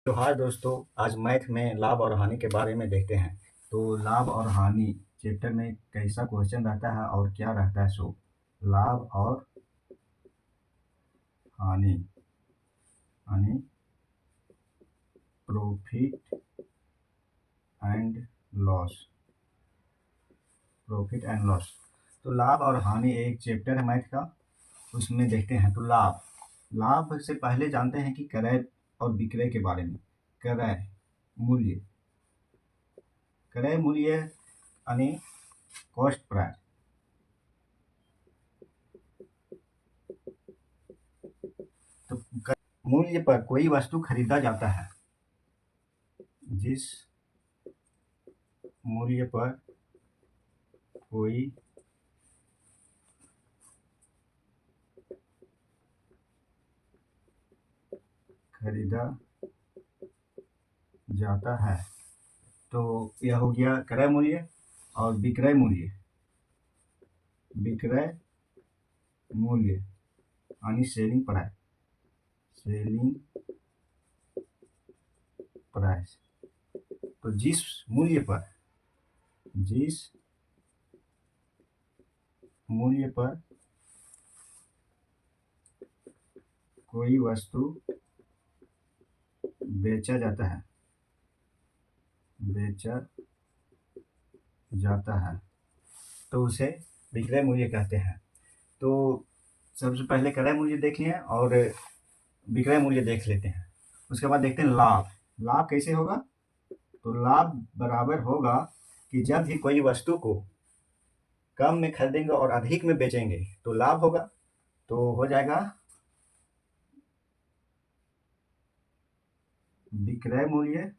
तो हाय दोस्तों, आज मैथ में लाभ और हानि के बारे में देखते हैं। तो लाभ और हानि चैप्टर में कैसा क्वेश्चन रहता है और क्या रहता है। सो लाभ और हानि हानि profit and loss. Profit and loss. तो लाभ और हानि एक चैप्टर है मैथ का, उसमें देखते हैं। तो लाभ लाभ से पहले जानते हैं कि क्रय और विक्रय के बारे में। क्रय मूल्य, क्रय मूल्य यानी कॉस्ट प्राइस। तो मूल्य पर कोई वस्तु खरीदा जाता है, जिस मूल्य पर कोई खरीदा जाता है। तो यह हो गया क्रय मूल्य। और विक्रय मूल्य, विक्रय मूल्य यानी सेलिंग प्राइस। Selling price. तो जिस मूल्य पर कोई वस्तु बेचा जाता है तो उसे विक्रय मूल्य कहते हैं। तो सबसे पहले क्रय मूल्य देख लिए और विक्रय मूल्य देख लेते हैं। उसके बाद देखते हैं लाभ। लाभ कैसे होगा? तो लाभ बराबर होगा कि जब भी कोई वस्तु को कम में खरीदेंगे और अधिक में बेचेंगे तो लाभ होगा। तो हो जाएगा विक्रय मूल्य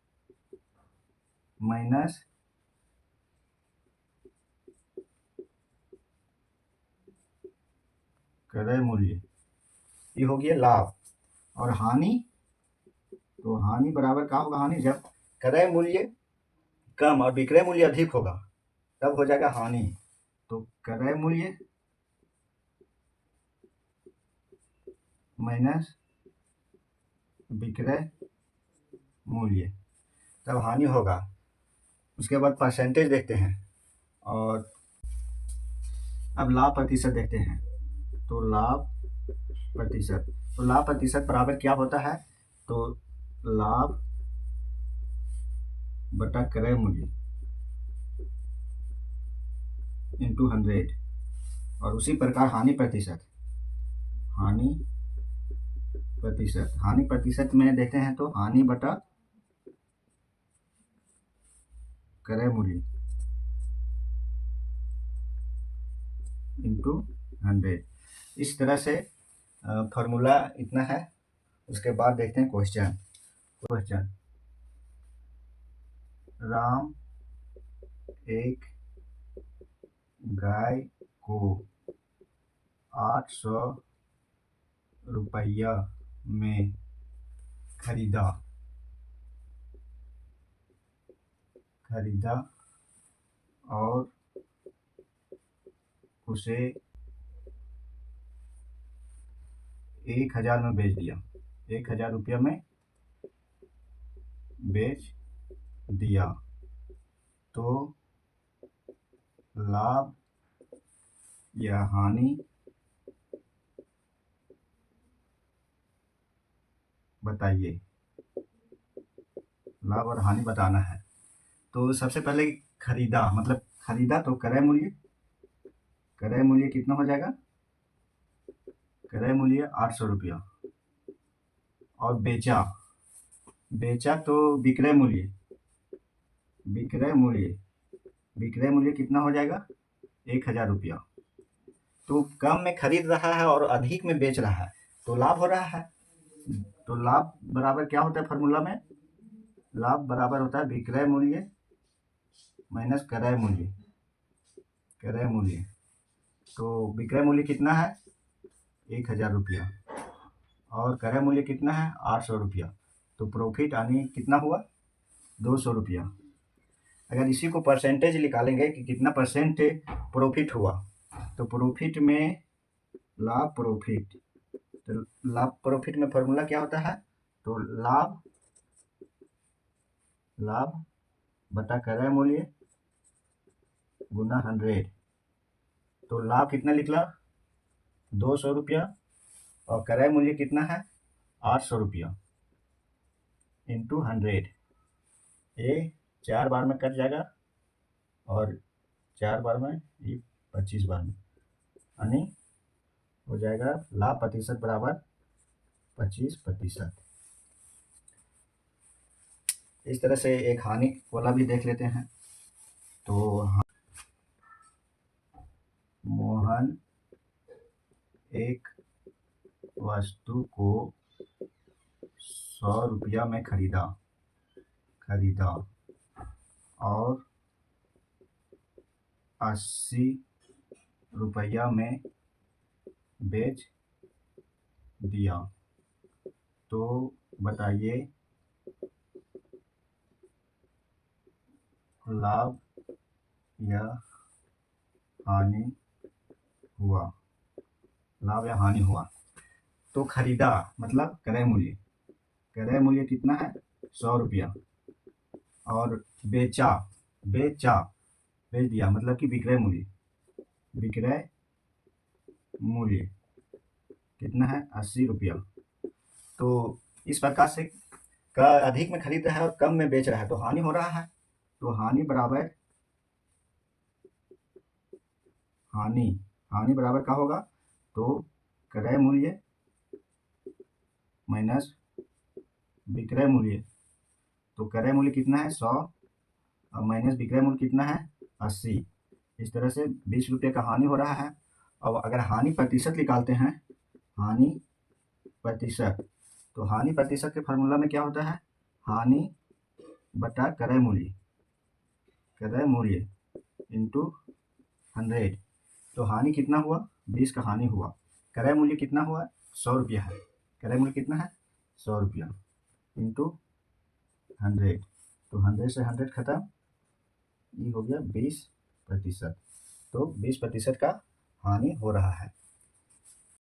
माइनस क्रय मूल्य, ये हो गया लाभ। और हानि, तो हानि बराबर क्या होगा? हानि जब क्रय मूल्य कम और विक्रय मूल्य अधिक होगा तब हो जाएगा हानि। तो क्रय मूल्य माइनस विक्रय मूल्य, तब हानि होगा। उसके बाद परसेंटेज देखते हैं और अब लाभ प्रतिशत देखते हैं। तो लाभ प्रतिशत बराबर क्या होता है? तो लाभ बटा क्रय मूल्य इंटू 100। और उसी प्रकार हानि प्रतिशत में देखते हैं। तो हानि बटा क्रय मूल्य इंटू 100। इस तरह से फॉर्मूला इतना है। उसके बाद देखते हैं क्वेश्चन। राम एक गाय को 800 रुपया में खरीदा और उसे 1000 में बेच दिया। 1000 रुपया में बेच दिया तो लाभ या हानि बताइए। लाभ और हानि बताना है। तो सबसे पहले खरीदा, मतलब खरीदा तो क्रय मूल्य कितना हो जाएगा? क्रय मूल्य 800 रुपया। और बेचा तो विक्रय मूल्य कितना हो जाएगा? 1000 रुपया। तो कम में खरीद रहा है और अधिक में बेच रहा है तो लाभ हो रहा है। तो लाभ बराबर क्या होता है फॉर्मूला में? लाभ बराबर होता है विक्रय मूल्य माइनस क्रय मूल्य। तो विक्रय मूल्य कितना है? 1000 रुपया। और क्रय मूल्य कितना है? 800 रुपया। तो प्रॉफिट यानी कितना हुआ? 200 रुपया। अगर इसी को परसेंटेज निकालेंगे कि कितना परसेंट प्रॉफिट हुआ, तो प्रॉफिट में लाभ प्रॉफिट में फॉर्मूला क्या होता है? तो लाभ लाभ बटा क्रय मूल्य गुना 100। तो लाभ कितना निकला 200 रुपया और क्रय मूल्य कितना है 800 रुपया इंटू 100। ये 4 बार में कट जाएगा और 4 बार में ये 25 बार में, यानी हो जाएगा लाभ प्रतिशत बराबर 25%। इस तरह से एक हानि वाला भी देख लेते हैं। तो मोहन एक वस्तु को 100 रुपया में खरीदा और 80 रुपया में बेच दिया। तो बताइए लाभ या हानि हुआ। लाभ या हानि हुआ। तो खरीदा मतलब क्रय मूल्य कितना है 100 रुपया और बेच दिया मतलब कि विक्रय मूल्य कितना है 80 रुपया। तो इस प्रकार से का अधिक में खरीद रहा है और कम में बेच रहा है तो हानि हो रहा है। तो हानि बराबर क्या होगा तो क्रय मूल्य माइनस विक्रय मूल्य। तो क्रय मूल्य कितना है 100 और माइनस विक्रय मूल्य कितना है 80। इस तरह से 20 रुपये का हानि हो रहा है। अब अगर हानि प्रतिशत निकालते हैं हानि प्रतिशत, तो हानि प्रतिशत के फार्मूला में क्या होता है हानि बटा क्रय मूल्य इंटू 100। तो हानि कितना हुआ 20 का हानि हुआ। क्रय मूल्य कितना हुआ 100 रुपया है। क्रय मूल्य कितना है 100 रुपया इंटू 100। तो 100 से 100 खत्म, ये हो गया 20%। तो 20% का हानि हो रहा है।